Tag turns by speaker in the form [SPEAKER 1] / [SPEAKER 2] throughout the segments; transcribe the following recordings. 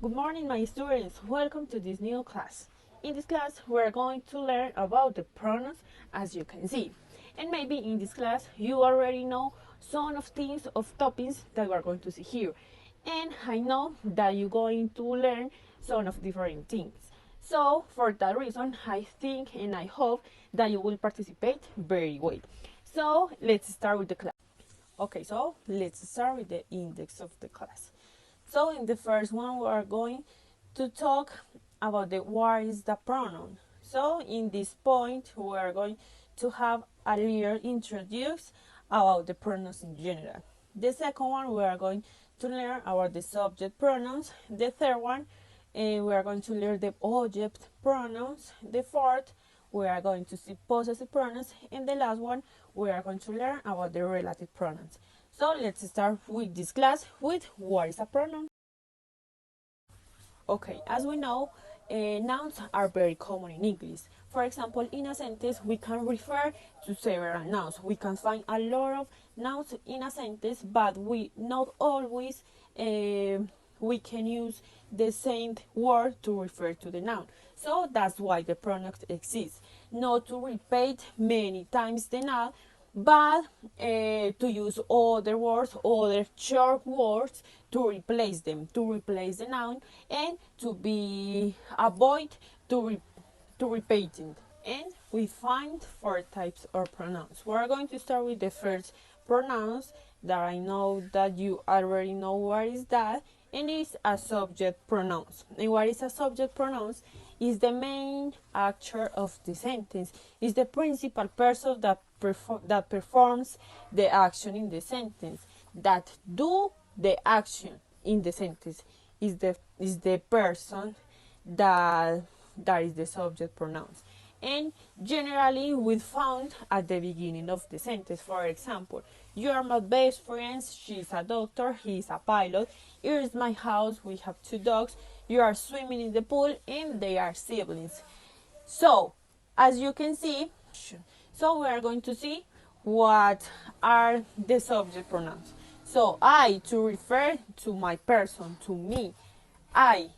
[SPEAKER 1] Good morning, my students. Welcome to this new class. In this class, we're going to learn about the pronouns, as you can see. And maybe in this class, you already know some of things, of topics that we're going to see here. And I know that you're going to learn some of different things. So, for that reason, I think and I hope that you will participate very well. So, let's start with the class. Okay, so let's start with the index of the class. So in the first one, we are going to talk about what is the pronoun. So in this point, we are going to have a little introduce about the pronouns in general. The second one, we are going to learn about the subject pronouns. The third one, we are going to learn the object pronouns. The fourth, we are going to see possessive pronouns. And the last one, we are going to learn about the relative pronouns. So let's start with this class with what is a pronoun. Okay, as we know, nouns are very common in English. For example, in a sentence, we can refer to several nouns. We can find a lot of nouns in a sentence, but we not always we can use the same word to refer to the noun. So that's why the pronouns exist. Not to repeat many times the noun, but to use other words, other short words to replace them, to replace the noun, and to be avoid to repeating. And we find four types of pronouns. We're going to start with the first pronouns that I know that you already know what is that, and it's a subject pronouns. And what is a subject pronouns? Is the main actor of the sentence. Is the principal person that performs the action in the sentence. That do the action in the sentence is the person that is the subject pronouns. And generally we found at the beginning of the sentence. For example, you are my best friend, she's a doctor, he's a pilot, here is my house, we have 2 dogs, you are swimming in the pool, and they are siblings. So as you can see, so we are going to see what are the subject pronouns. So I, to refer to my person, to me. I,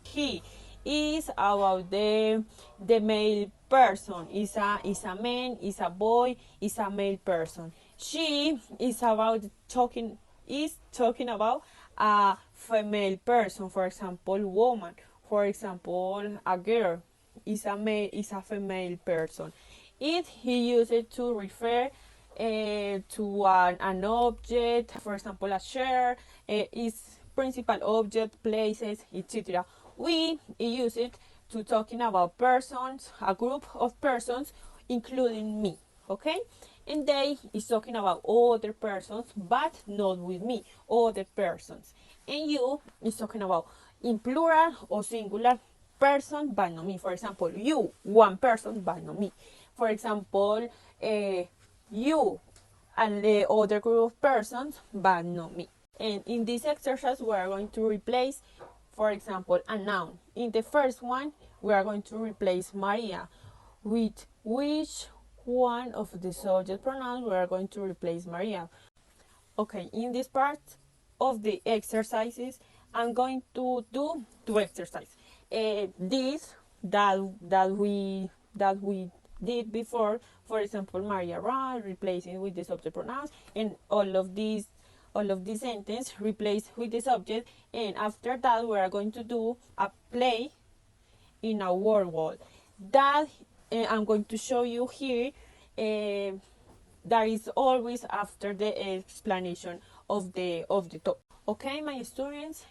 [SPEAKER 1] he, is about the male person. Is a man, is a boy, is a male person. She is talking about a female person. For example, woman. For example, a girl is a female person. It he used it to refer to an object. For example, a chair is principal object, places, etc. We use it to talking about persons, a group of persons, including me. Okay, and they is talking about other persons, but not with me, other persons. And you is talking about in plural or singular person, but not me. For example, you, one person, but not me. For example, you and the other group of persons, but not me. And in this exercise, we are going to replace, for example, a noun. In the first one, we are going to replace Maria. With which one of the subject pronouns we are going to replace Maria? Okay, in this part of the exercises, I'm going to do 2 exercises. This that we did before, for example, Maria ran, replacing with the subject pronouns, and all of these sentence replaced with the subject. And after that, we are going to do a play in a word wall that I'm going to show you here. That is always after the explanation of the topic. Okay, my students.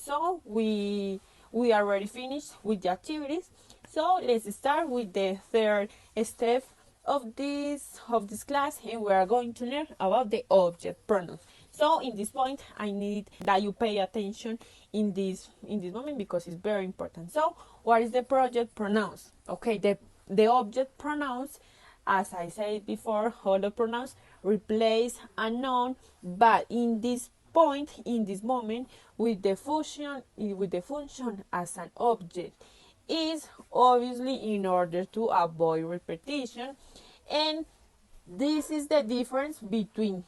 [SPEAKER 1] So we already finished with the activities. So let's start with the third step of this class, and we are going to learn about the object pronouns. So in this point, I need that you pay attention in this moment because it's very important. So what is the project pronouns? Okay, the object pronouns, as I said before, all the pronouns replace a noun, but in this point, in this moment, with the function as an object, is obviously in order to avoid repetition. And this is the difference between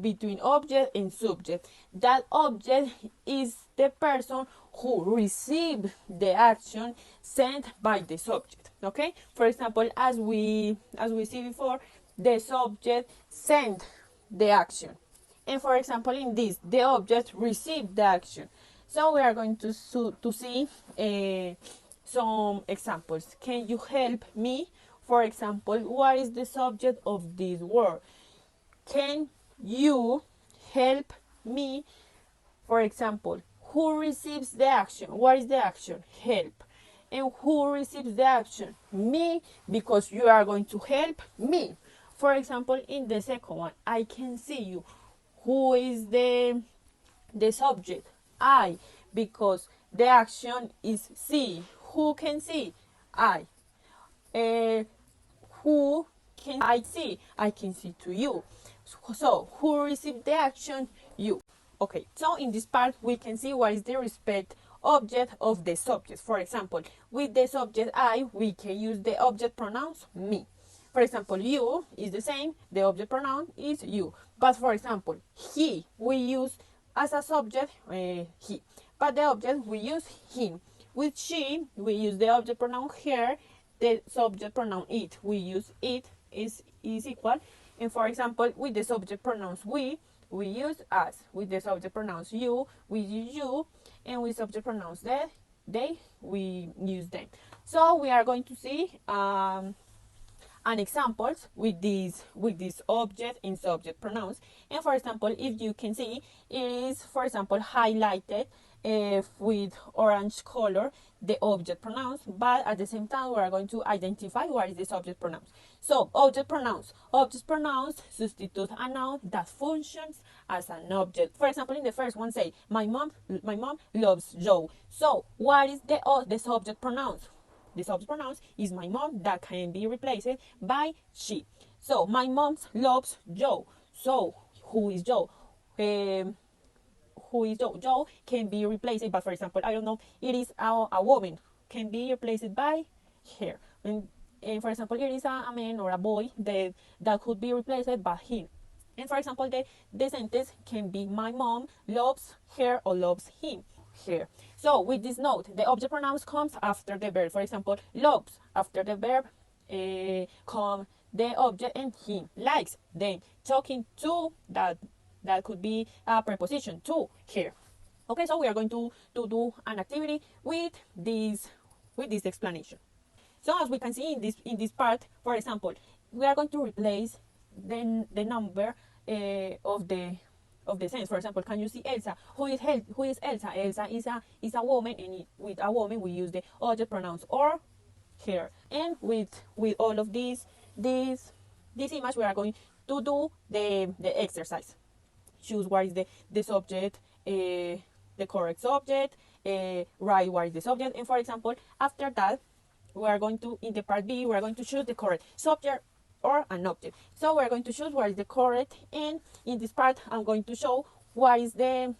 [SPEAKER 1] between object and subject. That object is the person who received the action sent by the subject. Okay, for example, as we see before, the subject sent the action, and for example in this, the object received the action. So we are going to see some examples. Can you help me? For example, what is the subject of this word? Can you help me? For example, who receives the action? What is the action? Help. And who receives the action? Me, because you are going to help me. For example, in the second one, I can see you. Who is the subject? I, because the action is see. Who can see? I. Who can I see? I can see to you. So who received the action? You. Okay, so in this part we can see what is the respect object of the subject. For example, with the subject I, we can use the object pronouns me. For example, you is the same, the object pronoun is you. But for example, he, we use as a subject he, but the object we use him. With she, we use the object pronoun her, the subject pronoun it, we use it is equal. And for example, with the subject pronouns we use us. With the subject pronouns you, we use you. And with subject pronouns they, we use them. So we are going to see an examples with these object and subject pronouns. And for example, if you can see, it is, for example, highlighted with orange color the object pronouns, but at the same time we are going to identify what is the subject pronouns. So object pronouns substitute a noun that functions as an object. For example, in the first one, say my mom loves Joe. So what is the subject pronouns? The subject pronouns is my mom, that can be replaced by she. So my mom loves Joe. So who is Joe? Who is Joe? Joe can be replaced by, for example, I don't know, it is a woman, can be replaced by her. And for example, it is a man or a boy that could be replaced by him. And for example, the sentence can be my mom loves her or loves him. Here. So with this note, the object pronouns comes after the verb. For example, loves, after the verb come the object and him. Likes, then talking to, that could be a preposition to here. Okay, so we are going to do an activity with this explanation. So as we can see in this part, for example, we are going to replace the number of the sense. For example, can you see Elsa? Who is Elsa? Elsa is a woman, and with a woman we use the object pronouns or her. And with all of this image, we are going to do the exercise. Choose what is the subject, the correct subject, write what is the subject, and for example, after that, we are going to, in the part B, we are going to choose the correct subject or an object. So we're going to choose what is the correct, and in this part I'm going to show what is the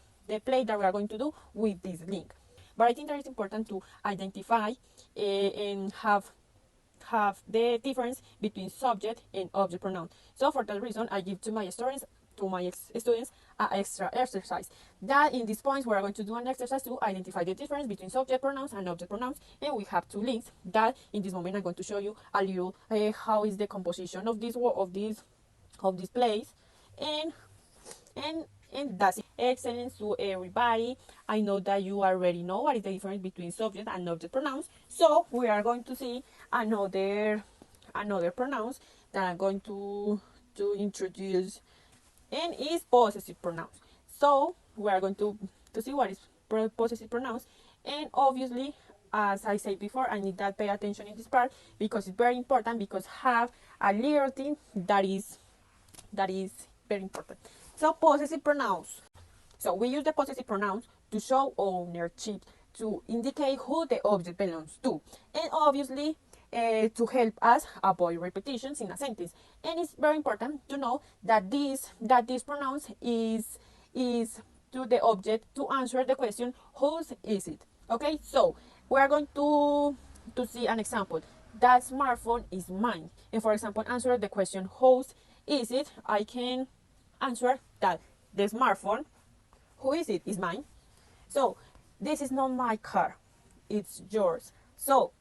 [SPEAKER 1] play that we are going to do with this link. But I think that it's important to identify and have the difference between subject and object pronoun. So for that reason, I give to my students an extra exercise. That in these points we are going to do an exercise to identify the difference between subject pronouns and object pronouns, and we have two links that in this moment I'm going to show you a little how is the composition of this place, and that's it. Excellent to everybody. I know that you already know what is the difference between subject and object pronouns. So we are going to see another pronouns that I'm going to introduce, and is possessive pronouns. So we are going to see what is possessive pronouns, and obviously, as I said before, I need that pay attention in this part because it's very important, because have a little thing that is very important. So possessive pronouns. So we use the possessive pronouns to show ownership, to indicate who the object belongs to, and obviously to help us avoid repetitions in a sentence. And it's very important to know that these pronouns is to the object to answer the question, whose is it? Okay, so we are going to see an example. That smartphone is mine. And for example, answer the question, whose is it? I can answer that the smartphone, who is it? Is mine. So this is not my car, it's yours. So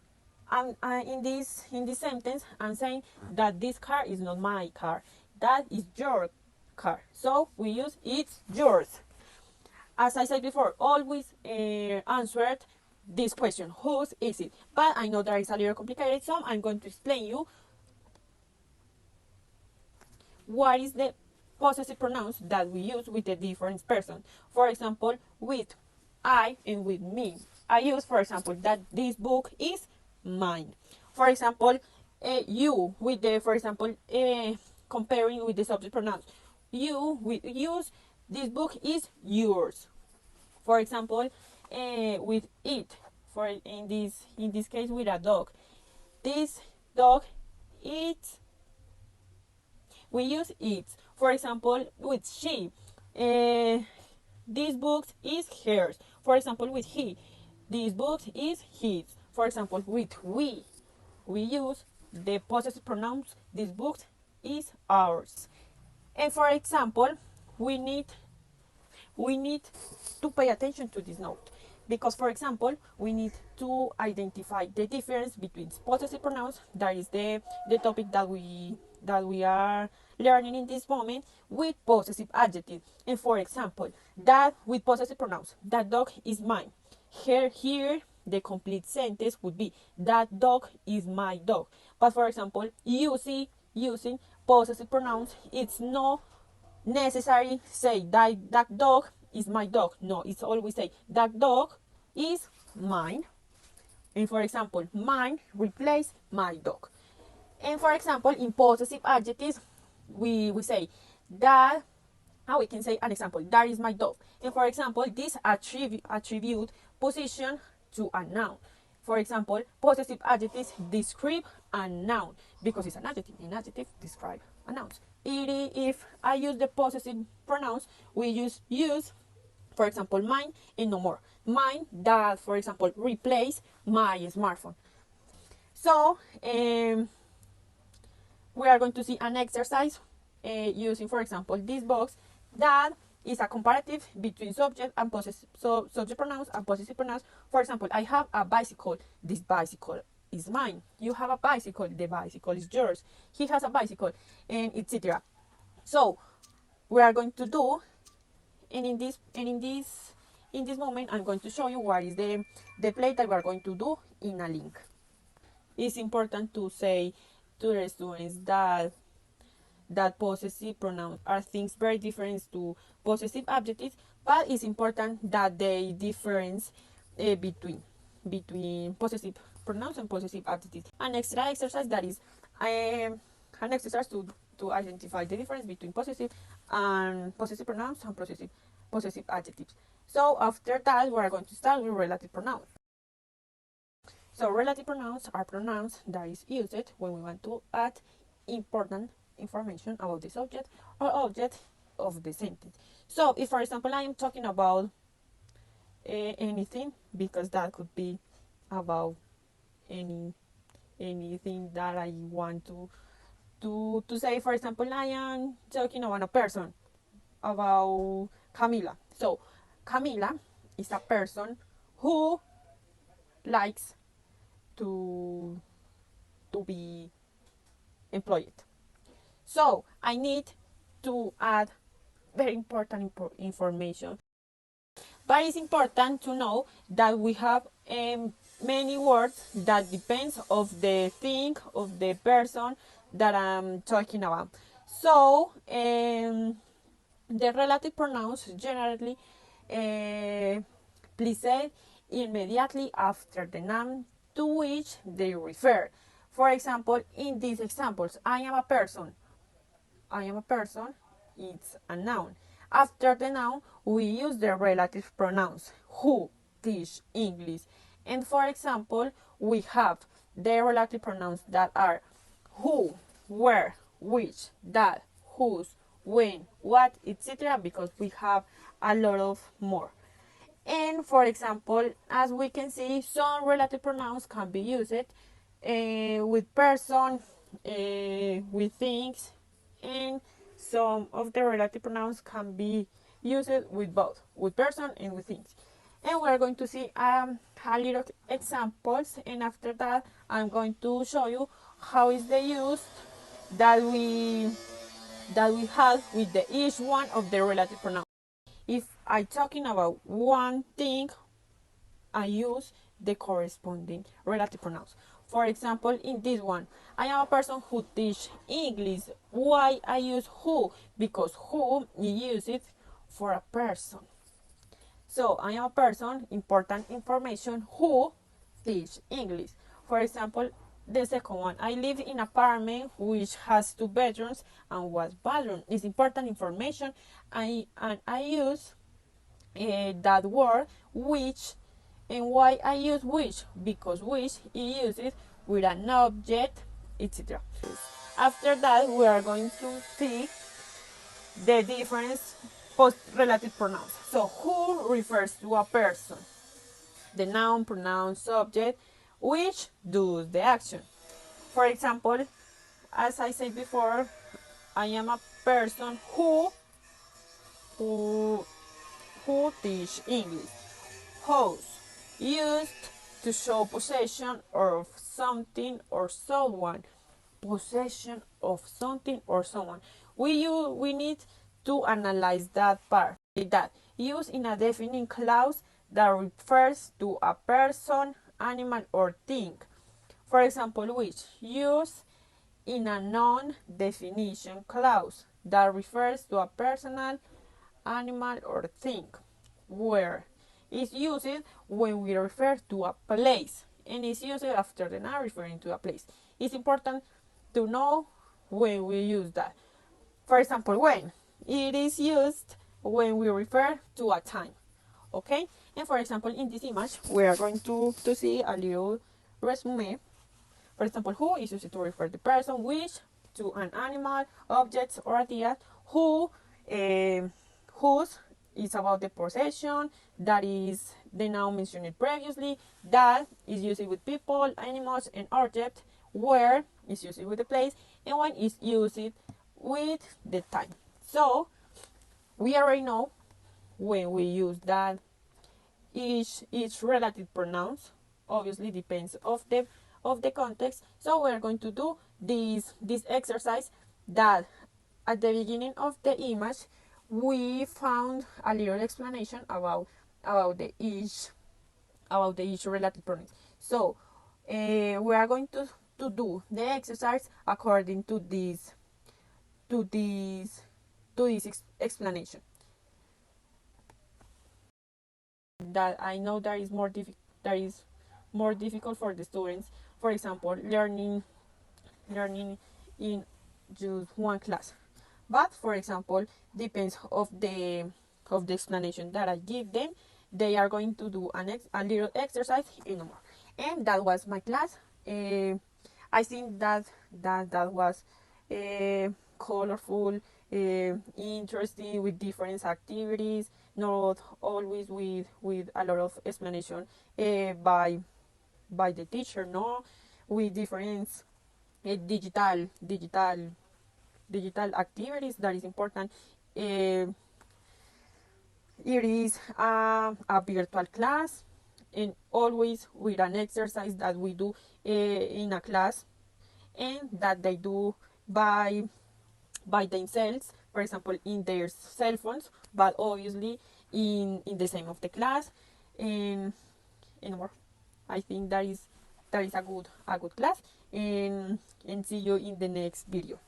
[SPEAKER 1] in this sentence, I'm saying that this car is not my car. That is your car. So we use it's yours. As I said before, always answer this question: whose is it? But I know that is a little complicated, so I'm going to explain you what is the possessive pronouns that we use with the different person. For example, with I and with me. I use, for example, that this book is mine. For example, you with the, for example, comparing with the subject pronouns. You we use this book is yours. For example, with it. For in this case with a dog, this dog eats. We use it. For example, with she, this book is hers. For example, with he, this book is his. For example, with we use the possessive pronouns. This book is ours. And for example, we need we need to pay attention to this note, because for example we need to identify the difference between possessive pronouns, that is the topic that we are learning in this moment, with possessive adjective. And for example, that with possessive pronouns, that dog is mine. Here the complete sentence would be that dog is my dog. But for example, using possessive pronouns, it's not necessary say that dog is my dog. No, it's always say that dog is mine. And for example, mine replace my dog. And for example, in possessive adjectives, we say that, how we can say an example, that is my dog. And for example, this attribute position to a noun. For example, possessive adjectives describe a noun because it's an adjective. An adjective describe a noun. If I use the possessive pronouns, we use, for example, mine and no more. Mine that, for example, replace my smartphone. So we are going to see an exercise using, for example, this box that is a comparative between subject and subject pronouns and possessive pronouns. For example, I have a bicycle. This bicycle is mine. You have a bicycle. The bicycle is yours. He has a bicycle, and etc. So we are going to do, and in this moment, I'm going to show you what is the play that we are going to do in a link. It's important to say to the students that possessive pronouns are things very different to possessive adjectives, but it's important that they difference between possessive pronouns and possessive adjectives. An extra exercise that is an exercise to identify the difference between possessive pronouns and possessive adjectives. So after that, we are going to start with relative pronouns. So relative pronouns are pronouns that is used when we want to add important information about the subject or object of the sentence. So if, for example, I am talking about anything, because that could be about anything that I want to say. For example, I am talking about a person, about Camila. So Camila is a person who likes to be employed. So I need to add very important information. But it's important to know that we have many words that depends of the thing, of the person that I'm talking about. So the relative pronouns generally precede immediately after the noun to which they refer. For example, in these examples, I am a person. I am a person, it's a noun. After the noun, we use the relative pronouns who, teach, English. And for example, we have the relative pronouns that are who, where, which, that, whose, when, what, etc. because we have a lot of more. And for example, as we can see, some relative pronouns can be used with person, with things, and some of the relative pronouns can be used with both, with person and with things. And we're going to see a little examples, and after that I'm going to show you how is the use that we have with the each one of the relative pronouns. If I'm talking about one thing, I use the corresponding relative pronouns. For example, in this one, I am a person who teach English. Why I use who? Because who use it for a person. So I am a person, important information, who teach English. For example, the second one, I live in an apartment which has 2 bedrooms and 1 bathroom. It's important information. And I use that word which. And why I use which? Because which is used with an object, etc. After that, we are going to see the difference post-relative pronouns. So who refers to a person, the noun, pronoun, subject, which does the action. For example, as I said before, I am a person who teach English. Whose, used to show possession of something or someone. Possession of something or someone. We need to analyze that part. That used in a defining clause that refers to a person, animal, or thing. For example, which used in a non-definition clause that refers to a personal, animal, or thing. Where is used when we refer to a place, and is used after the noun referring to a place. It's important to know when we use that. For example, when it is used when we refer to a time. Okay, and for example, in this image we are going to see a little resume. For example, who is used to refer the person, which to an animal, objects, or idea. Who, whose is about the possession, that is the noun mentioned previously, that is used with people, animals, and objects. Where is used with the place, and when is used with the time. So we already know when we use that each relative pronouns. Obviously depends of the context. So we're going to do this exercise that at the beginning of the image we found a little explanation about the each relative pronouns. So we are going to do the exercise according to this explanation. That I know that is more difficult for the students. For example, learning in just one class. But for example, depends of the explanation that I give them. They are going to do a little exercise and no more. And that was my class. I think that was colorful, interesting, with different activities, not always with a lot of explanation by the teacher, no, with different digital activities. That is important. It is a virtual class, and always with an exercise that we do in a class, and that they do by themselves, for example in their cell phones, but obviously in the same of the class. And more, I think that is a good class. And see you in the next video.